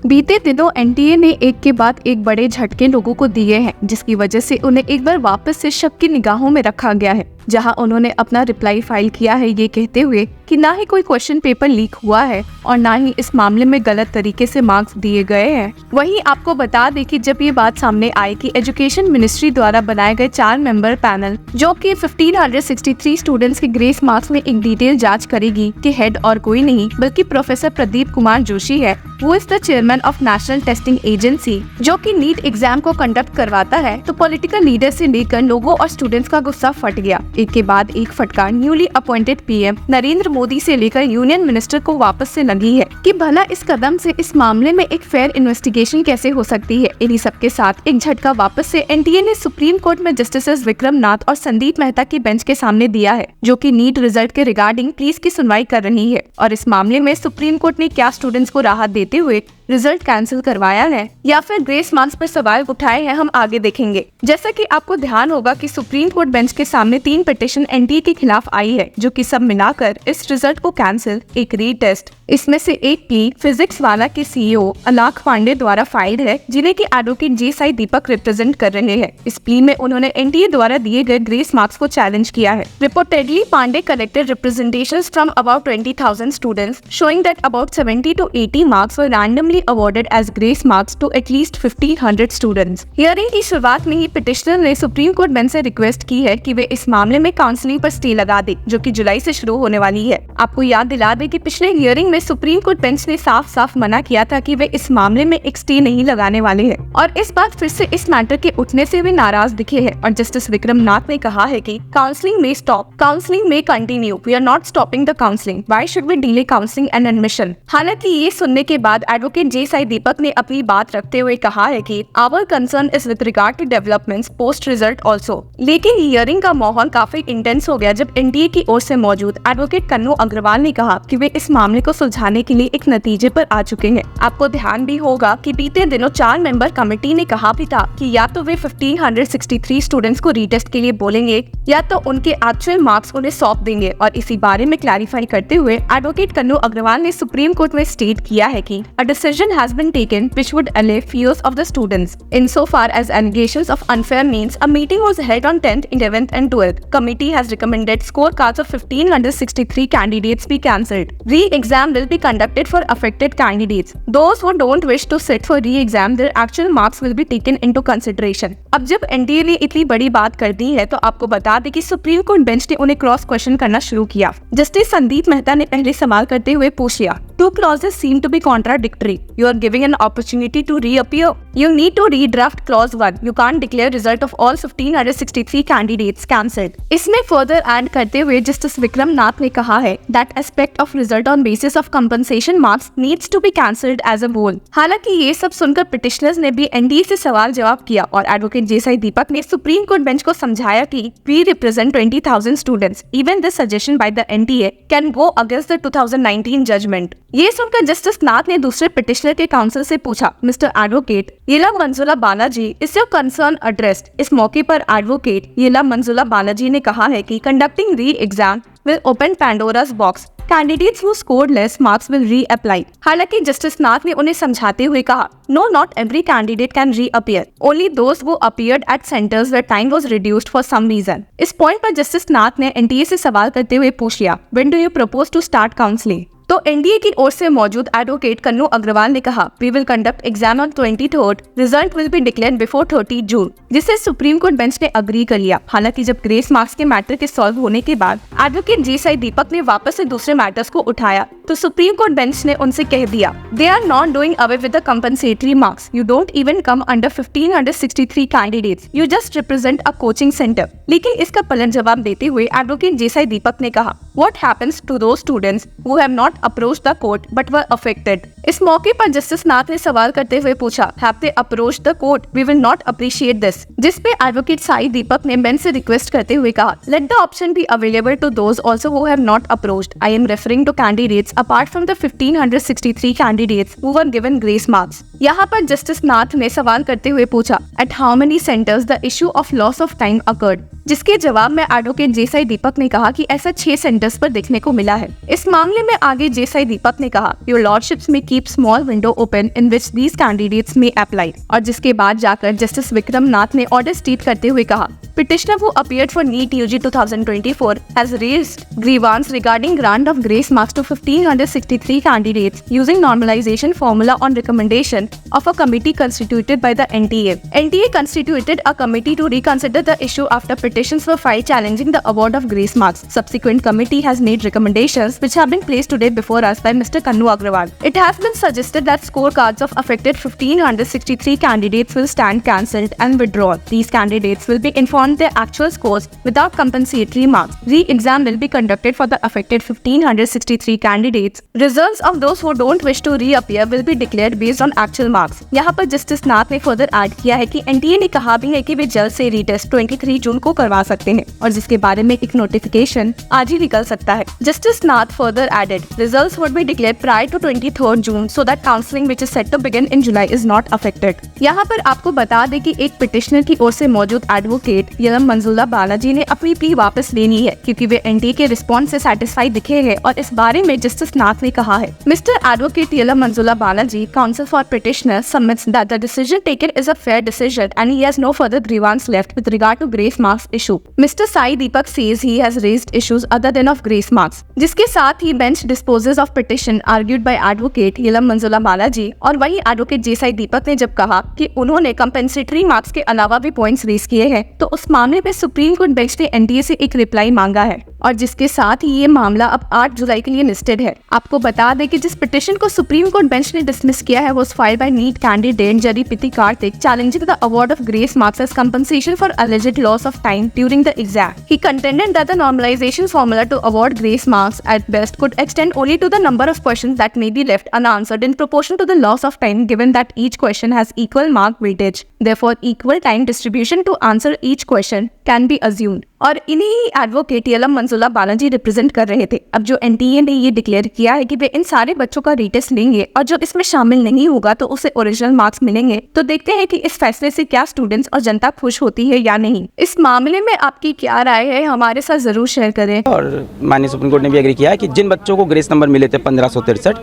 बीते दिनों एनटीए ने एक के बाद एक बड़े झटके लोगों को दिए हैं, जिसकी वजह से उन्हें एक बार वापस से शक की निगाहों में रखा गया है। जहां उन्होंने अपना रिप्लाई फाइल किया है ये कहते हुए कि ना ही कोई क्वेश्चन पेपर लीक हुआ है और ना ही इस मामले में गलत तरीके से मार्क्स दिए गए हैं। वहीं आपको बता दें कि जब ये बात सामने आई कि एजुकेशन मिनिस्ट्री द्वारा बनाए गए 4 मेंबर पैनल जो कि 1563 स्टूडेंट्स के ग्रेस मार्क्स में एक डिटेल जांच करेगी कि हेड और कोई नहीं बल्कि प्रोफेसर प्रदीप कुमार जोशी है, वो is the chairman of national testing agency जो कि नीट एग्जाम को कंडक्ट करवाता है, तो पॉलिटिकल लीडर से लेकर लोगों और स्टूडेंट्स का गुस्सा फट गया। एक के बाद एक फटकार newly appointed PM Narendra Modi से लेकर यूनियन मिनिस्टर को वापस से लगी है कि भला इस कदम से इस मामले में एक फेयर इन्वेस्टिगेशन कैसे हो सकती है। इन्हीं सबके साथ एक झटका वापस से एनटीए ने सुप्रीम कोर्ट में जस्टिस विक्रम नाथ और संदीप मेहता की बेंच के सामने दिया है, जो कि नीट रिजल्ट के रिगार्डिंग प्लीज की सुनवाई कर रही है। और इस मामले में सुप्रीम कोर्ट ने क्या स्टूडेंट्स को राहत देते हुए रिजल्ट कैंसिल करवाया है या फिर ग्रेस मार्क्स पर सवाल उठाए हैं, हम आगे देखेंगे। जैसा कि आपको ध्यान होगा कि सुप्रीम कोर्ट बेंच के सामने 3 पिटीशन एनटीए के खिलाफ आई है, जो कि सब मिलाकर इस रिजल्ट को कैंसिल, एक रीटेस्ट, इसमें से एक प्ली फिजिक्स वाला के सीईओ अलाख पांडे द्वारा फाइल है, जिन्हें की एडवोकेट जे साई दीपक रिप्रेजेंट कर रहे हैं। इस प्ली में उन्होंने एनटीए द्वारा दिए गए ग्रेस मार्क्स को चैलेंज किया है। Reportedly Pandey collected representations from about 20,000 students showing that about 70 to 80 marks were randomly awarded as grace marks to at least 1,500 students। Hearing की शुरुआत में ही पिटिशनर ने सुप्रीम कोर्ट बेंच से रिक्वेस्ट की है कि वे इस मामले में काउंसलिंग पर स्टे लगा दे, जो कि जुलाई से शुरू होने वाली है। आपको याद दिला दे कि पिछले हियरिंग में सुप्रीम कोर्ट बेंच ने साफ साफ मना किया था कि वे इस मामले में एक स्टे नहीं लगाने वाले हैं, और इस बार फिर से इस मैटर के उठने से वे नाराज दिखे हैं। और जस्टिस विक्रम नाथ ने कहा है कि काउंसलिंग में स्टॉप, काउंसलिंग में continue, we are not stopping the counselling, why should we delay counselling and admission. हालांकि ये सुनने के बाद एडवोकेट जे साई दीपक ने अपनी बात रखते हुए कहा है कि our concern is with regard to developments post result also. लेकिन हियरिंग का माहौल काफी इंटेंस हो गया जब एनटीए की ओर से मौजूद एडवोकेट कन्नू अग्रवाल ने कहा कि वे इस मामले को सुलझाने के लिए एक नतीजे पर आ चुके हैं। आपको ध्यान भी होगा कि बीते दिनों 4 मेंबर कमेटी ने कहा भी था कि या तो वे 1563 स्टूडेंट्स को रीटेस्ट के लिए बोलेंगे या तो उनके एक्चुअल मार्क्स उन्हें सौंप देंगे। और इसी बारे में क्लैरिफाई करते हुए एडवोकेट कन्नू अग्रवाल ने सुप्रीम कोर्ट में स्टेट किया है कि a decision has been taken which would allay fears of the students. Insofar as allegations of unfair means, a meeting was held on 10th, 11th and 12th. Committee has recommended scorecards of 1,563 candidates be cancelled. Re-exam will be conducted for affected candidates. Those who don't wish to sit for re-exam, their actual marks will be taken into consideration. अब जब NTA ने इतनी बड़ी बात कर दी है तो आपको बता दें कि सुप्रीम कोर्ट बेंच ने उन्हें क्रॉस क्वेश्चन करना शुरू किया। जस्टिस संदीप मेहता ने पहले सवाल करते हुए पूछ लिया, Two clauses seem to be contradictory. You are giving an opportunity to reappear. You need to redraft clause 1. You can't declare result of all 1,563 candidates cancelled. इसमें further add करते हुए जस्टिस विक्रम नाथ ने कहा है that aspect of result on basis of compensation marks needs to be cancelled as a whole. हालांकि ये सब सुनकर पिटिशनर्स ने भी एनडीए से सवाल जवाब किया और एडवोकेट जे साई दीपक ने सुप्रीम कोर्ट बेंच को समझाया कि we represent 20,000 students. Even this suggestion by the NTA can go against the 2019 judgment. ये सुनकर जस्टिस नाथ ने दूसरे पिटिशनर के काउंसिल से पूछा, मिस्टर एडवोकेट येला Manjula Balaji, is your concern addressed? इस मौके पर एडवोकेट येला मंजुला बालाजी ने कहा है कि conducting re exam will open Pandora's box, candidates who scored less marks will reapply. हालांकि जस्टिस नाथ ने उन्हें समझाते हुए कहा, no not every candidate can reappear, only those who appeared at centres where time was reduced for some reason. इस point पर justice Nath ने NTA से सवाल करते हुए पूछ लिया, when do you propose to start counselling? तो एनडीए की ओर से मौजूद एडवोकेट कन्नू अग्रवाल ने कहा, we will conduct exam on 23rd, result will be declared before 30 June, जिसे सुप्रीम कोर्ट बेंच ने अग्री कर लिया। हालांकि जब ग्रेस मार्क्स के मैटर के सॉल्व होने के बाद एडवोकेट जे साई दीपक ने वापस से दूसरे मैटर्स को उठाया तो सुप्रीम कोर्ट बेंच ने उनसे कह दिया, they are not doing away with the compensatory marks, you don't even come under 1563 candidates, you just represent a coaching centre. लेकिन इसका पलट जवाब देते हुए एडवोकेट जे साई दीपक ने कहा, what happens to those students who have not approached the court but were affected. इस मौके पर जस्टिस नाथ ने सवाल करते हुए पूछा, have they approached the court? We will not appreciate this. जिस पे एडवोकेट साई दीपक ने बेंच से रिक्वेस्ट करते हुए कहा, let the option be available to those also who have not approached. I am referring to candidates apart from the 1563 candidates who were given grace marks. यहाँ पर justice Nath ने सवाल करते हुए पूछा, at how many centres the issue of loss of time occurred? जिसके जवाब में एडवोकेट जे साई दीपक ने कहा कि ऐसा 6 सेंटर स्टेटस पर देखने को मिला है। इस मामले में आगे जेसाई दीपक ने कहा, योर लॉर्डशिप्स में keep small window open in which these candidates में अप्लाई। और जिसके बाद जाकर जस्टिस विक्रम नाथ ने ऑर्डर स्टेट करते हुए कहा, petitioner who appeared for NEET UG 2024 has raised grievance regarding grant of grace marks to 1563 candidates using normalization formula on recommendation of a committee constituted by the NTA. NTA constituted a committee to reconsider the issue after petitions were filed challenging the award of grace marks. Subsequent committee has made recommendations which have been placed today before us by Mr. Kannu Agrawal. It has been suggested that scorecards of affected 1563 candidates will stand cancelled and withdrawn. These candidates will be informed their actual scores without compensatory marks. Re-exam will be conducted for the affected 1563 candidates. Results of those who don't wish to reappear will be declared based on actual marks. यहाँ पर justice Nath ने further add किया है कि NTA ने कहा भी है कि वे जल्द से रीटेस्ट 23 जून को करवा सकते हैं और जिसके बारे में एक नोटिफिकेशन आज ही निकल सकता है। Justice Nath further added, results would be declared prior to 23 June so that counselling which is set to begin in July is not affected. यहाँ पर आपको बता दें कि एक पिटिशनर की ओर से मौजूद एडवोकेट यलम मंजूला बालाजी ने अपनी प्ली वापस लेनी है क्योंकि वे एनटीए के रिस्पॉन्स से सैटिस्फाई दिखे हैं और इस बारे में जस्टिस नाथ ने कहा है, mister advocate Yalam Manjula Balaji, counsel for petitioner, submits that the decision taken is a fair decision and he has no further grievance left with regard to grace marks issue. Mister Sai Deepak says he has raised issues other than of grace marks. जिसके साथ ही bench disposes of petition argued by advocate Yalam Manjula Balaji और वही advocate जेसाई दीपक ने जब कहा कि उन्होंने कंपेंसेटरी मार्क्स के अलावा भी पॉइंट्स रेज किए हैं तो उस मामले में सुप्रीम कोर्ट बेंच ने एनटीए से एक रिप्लाई मांगा है और जिसके साथ ही ये मामला अब 8 जुलाई के लिए लिस्टेड है। आपको बता दें कि जिस पिटिशन को सुप्रीम कोर्ट बेंच ने डिसमिस किया है वो फाइल्ड बाय नीट कैंडिडेट जरी पिति Karthik challenging the award of grace marks as compensation for alleged loss of time during the exam. He contended that the normalization formula to award grace marks at best could extend only to the number of questions that may be left unanswered in proportion to the loss of time given that each question has equal mark weightage. Therefore, equal time distribution to answer each question can be assumed. और इन्हीं advocate Yalam Manjula Balaji represent कर रहे थे। अब जो NTA ने ये declare किया है कि वे इन सारे बच्चों का रीटेस्ट लेंगे और जो इसमें शामिल नहीं होगा तो उसे ओरिजिनल मार्क्स मिलेंगे। तो देखते हैं कि इस फैसले से क्या स्टूडेंट्स और जनता खुश होती है या नहीं। इस मामले में आपकी क्या राय है, हमारे साथ जरूर शेयर करें। और माननीय सुप्रीम कोर्ट ने भी एग्री किया है कि जिन बच्चों को ग्रेस नंबर मिले थे 1563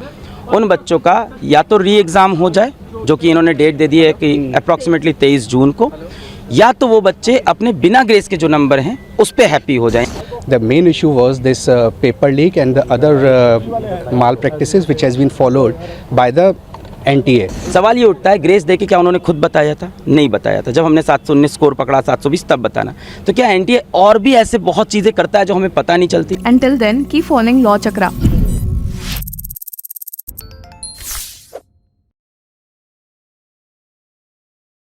उन बच्चों का या तो री एग्ज़ाम हो जाए, जो कि इन्होंने डेट दे दी है कि अप्रॉक्सीमेटली 23 जून को, या तो वो बच्चे अपने बिना ग्रेस के जो नंबर हैं उस पे हैप्पी हो जाएं। The main issue was this paper leak and the other malpractices which has been followed by the NTA. सवाल ये उठता है, ग्रेस दे के क्या उन्होंने खुद बताया था? नहीं बताया था। जब हमने 719 स्कोर पकड़ा, 720 तब बताना। तो क्या NTA और भी ऐसे बहुत चीज़ें करता है जो हमें पता नहीं चलती? Until then, keep following Law Chakra.